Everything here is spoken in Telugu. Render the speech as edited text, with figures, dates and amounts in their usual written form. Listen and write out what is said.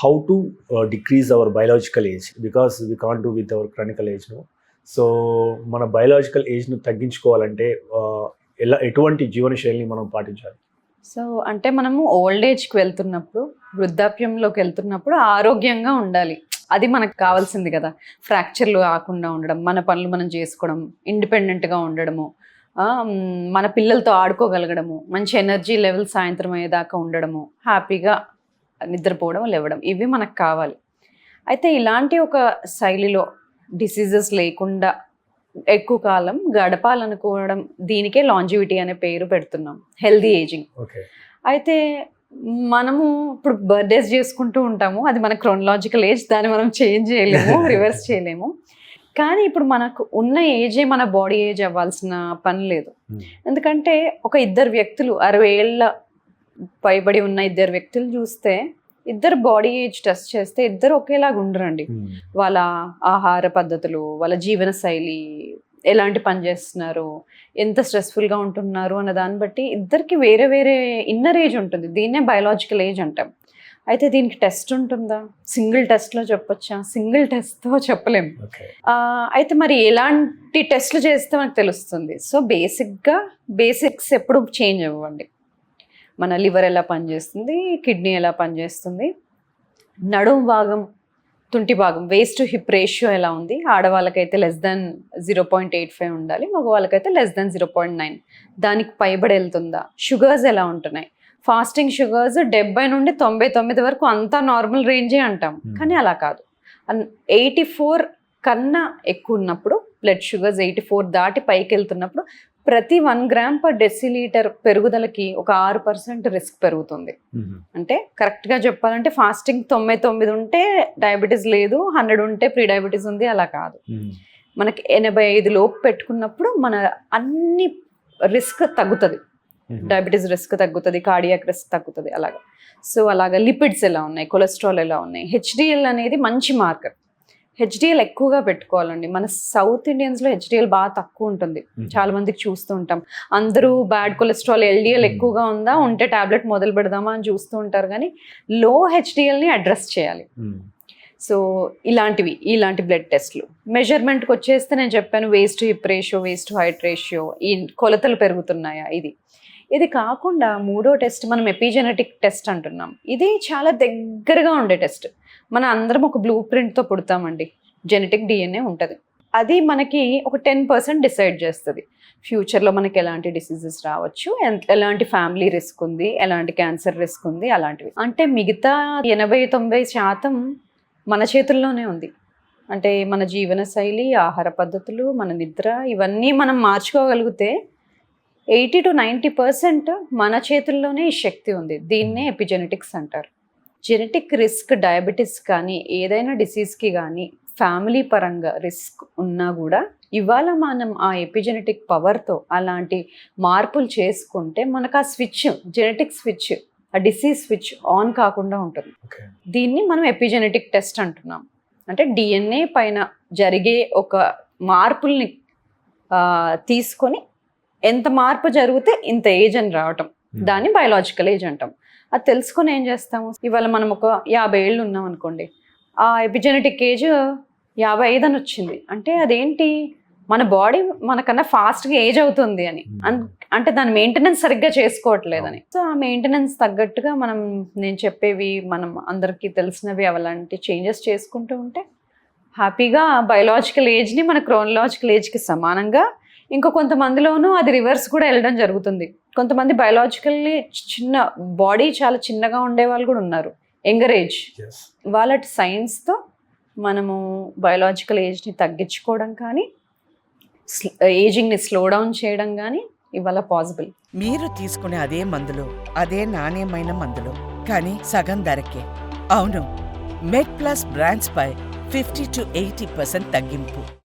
how to decrease our biological age, because we can't do with our chronical age no. So మన బయలాజికల్ ఏజ్ను తగ్గించుకోవాలంటే ఎటువంటి జీవన శైలిని మనం పాటించాలి? సో అంటే మనము ఓల్డ్ ఏజ్కి వెళ్తున్నప్పుడు, వృద్ధాప్యంలోకి వెళ్తున్నప్పుడు ఆరోగ్యంగా ఉండాలి. అది మనకు కావాల్సింది కదా. ఫ్రాక్చర్లు కాకుండా ఉండడం, మన పనులు మనం చేసుకోవడం, ఇండిపెండెంట్గా ఉండడము, మన పిల్లలతో ఆడుకోగలగడము, మంచి ఎనర్జీ లెవెల్ సాయంత్రం అయ్యేదాకా ఉండడము, హ్యాపీగా నిద్రపోవడం, లేవడం, ఇవి మనకు కావాలి. అయితే ఇలాంటి ఒక శైలిలో డిసీజెస్ లేకుండా ఎక్కువ కాలం గడపాలనుకోవడం, దీనికే లాంజివిటీ అనే పేరు పెడుతున్నాం, హెల్దీ ఏజింగ్. అయితే మనము ఇప్పుడు బర్త్డేస్ చేసుకుంటూ ఉంటాము, అది మన క్రోనలాజికల్ ఏజ్, దాన్ని మనం చేంజ్ చేయలేము, రివర్స్ చేయలేము. కానీ ఇప్పుడు మనకు ఉన్న ఏజే మన బాడీ ఏజ్ అవ్వాల్సిన పని లేదు. ఎందుకంటే ఒక ఇద్దరు వ్యక్తులు 60 ఏళ్ళ పైబడి ఉన్న ఇద్దరు వ్యక్తులు చూస్తే, ఇద్దరు బాడీ ఏజ్ టెస్ట్ చేస్తే ఇద్దరు ఒకేలాగా ఉండరండి. వాళ్ళ ఆహార పద్ధతులు, వాళ్ళ జీవన శైలి, ఎలాంటి పని చేస్తున్నారు, ఎంత స్ట్రెస్ఫుల్గా ఉంటున్నారు అన్న దాన్ని బట్టి ఇద్దరికి వేరే వేరే ఇన్నర్ ఏజ్ ఉంటుంది. దీన్నే బయలాజికల్ ఏజ్ అంటాం. అయితే దీనికి టెస్ట్ ఉంటుందా? సింగిల్ టెస్ట్లో చెప్పొచ్చా? సింగిల్ టెస్ట్తో చెప్పలేము. అయితే మరి ఎలాంటి టెస్ట్లు చేస్తే మనకు తెలుస్తుంది? సో బేసిక్స్ ఎప్పుడు చేంజ్ అవ్వండి. మన లివర్ ఎలా పనిచేస్తుంది, కిడ్నీ ఎలా పనిచేస్తుంది, నడుము భాగం, తుంటి భాగం, వేస్ట్ టు హిప్ రేషియో ఎలా ఉంది, ఆడవాళ్ళకైతే <0.85 ఉండాలి, మగవాళ్ళకైతే <0.9, దానికి పైబడి వెళ్తుందా, షుగర్స్ ఎలా ఉంటున్నాయి, ఫాస్టింగ్ షుగర్స్ 70 నుండి 99 వరకు అంతా నార్మల్ రేంజే అంటాం, కానీ అలా కాదు. 84 కన్నా ఎక్కువ ఉన్నప్పుడు, బ్లడ్ షుగర్స్ 84 దాటి పైకి వెళ్తున్నప్పుడు ప్రతి 1 గ్రామ్ పర్ డెసిలీటర్ పెరుగుదలకి ఒక 6% రిస్క్ పెరుగుతుంది. అంటే కరెక్ట్గా చెప్పాలంటే ఫాస్టింగ్ 99 ఉంటే డయాబెటీస్ లేదు, 100 ఉంటే ప్రీ డయాబెటీస్ ఉంది, అలా కాదు. మనకి 85 లోపు పెట్టుకున్నప్పుడు మన అన్ని రిస్క్ తగ్గుతుంది. డయాబెటీస్ రిస్క్ తగ్గుతుంది, కార్డియాక్ రిస్క్ తగ్గుతుంది, అలాగా. సో అలాగా లిపిడ్స్ ఎలా ఉన్నాయి, కొలెస్ట్రాల్ ఎలా ఉన్నాయి, హెచ్డిఎల్ అనేది మంచి మార్కర్. హెచ్డిఎల్ ఎక్కువగా పెట్టుకోవాలండి. మన సౌత్ ఇండియన్స్లో హెచ్డిఎల్ బాగా తక్కువ ఉంటుంది. చాలా మందికి చూస్తూ ఉంటాం, అందరూ బ్యాడ్ కొలెస్ట్రాల్, ఎల్డిఎల్ ఎక్కువగా ఉందా, ఉంటే టాబ్లెట్ మొదలు పెడదామా అని చూస్తూ ఉంటారు. కానీ లో హెచ్డిఎల్ని అడ్రస్ చేయాలి. సో ఇలాంటి బ్లడ్ టెస్ట్లు. మెజర్మెంట్కి వచ్చేస్తే నేను చెప్పాను, waste to hip ratio, waste to height ratio, ఈ కొలతలు పెరుగుతున్నాయా, ఇది కాకుండా మూడో టెస్ట్ మనం ఎపిజెనెటిక్ టెస్ట్ అంటున్నాం. ఇది చాలా దగ్గరగా ఉండే టెస్ట్. మన అందరం ఒక బ్లూ ప్రింట్తో పుడతామండి, జెనెటిక్ డిఎన్ఏ ఉంటుంది. అది మనకి ఒక 10% డిసైడ్ చేస్తుంది ఫ్యూచర్లో మనకి ఎలాంటి డిసీజెస్ రావచ్చు, ఎలాంటి ఫ్యామిలీ రిస్క్ ఉంది, ఎలాంటి క్యాన్సర్ రిస్క్ ఉంది, అలాంటివి. అంటే మిగతా 80-90% మన చేతుల్లోనే ఉంది. అంటే మన జీవన శైలి, ఆహార పద్ధతులు, మన నిద్ర, ఇవన్నీ మనం మార్చుకోగలిగితే 80-90% మన చేతుల్లోనే ఈ శక్తి ఉంది. దీన్నే ఎపిజెనెటిక్స్ అంటారు. జెనెటిక్ రిస్క్, డయాబెటీస్ కానీ ఏదైనా డిసీజ్కి కానీ ఫ్యామిలీ పరంగా రిస్క్ ఉన్నా కూడా ఇవాళ మనం ఆ ఎపిజెనెటిక్ పవర్తో అలాంటి మార్పులు చేసుకుంటే మనకు ఆ స్విచ్, జెనెటిక్ స్విచ్, ఆ డిసీజ్ స్విచ్ ఆన్ కాకుండా ఉంటుంది. దీన్ని మనం ఎపిజెనెటిక్ టెస్ట్ అంటున్నాం. అంటే డిఎన్ఏ పైన జరిగే ఒక మార్పుల్ని తీసుకొని ఎంత మార్పు జరిగితే ఇంత ఏజ్ అని రావటం, దాన్ని బయలాజికల్ ఏజ్ అంటాం. అది తెలుసుకొని ఏం చేస్తాము, ఇవాళ మనం ఒక 50 ఏళ్ళు ఉన్నాం అనుకోండి, ఆ ఎపిజెనెటిక్ ఏజ్ 55 అని వచ్చింది అంటే అదేంటి, మన బాడీ మనకన్నా ఫాస్ట్గా ఏజ్ అవుతుంది అని, అంటే దాని మెయింటెనెన్స్ సరిగ్గా చేసుకోవట్లేదని. సో ఆ మెయింటెనెన్స్ తగ్గట్టుగా నేను చెప్పేవి, మనం అందరికీ తెలిసినవి, అలాంటి చేంజెస్ చేసుకుంటూ ఉంటే హ్యాపీగా బయలాజికల్ ఏజ్ని మన క్రోనలాజికల్ ఏజ్కి సమానంగా, ఇంకో కొంతమందిలోనూ అది రివర్స్ కూడా వెళ్ళడం జరుగుతుంది. కొంతమంది బయలాజికల్లీ చిన్న బాడీ చాలా చిన్నగా ఉండే వాళ్ళు కూడా ఉన్నారు, యంగర్ ఏజ్. వాళ్ళ సైన్స్తో మనము బయలాజికల్ ఏజ్ని తగ్గించుకోవడం కానీ, ఏజింగ్ని స్లో డౌన్ చేయడం కానీ ఇవాళ పాసిబుల్. మీరు తీసుకునే అదే మందులు, అదే నాణ్యమైన మందులు, కానీ సగం ధరకే. అవును, మెడ్ ప్లస్ బ్రాండ్స్ పై 50-80% తగ్గింపు.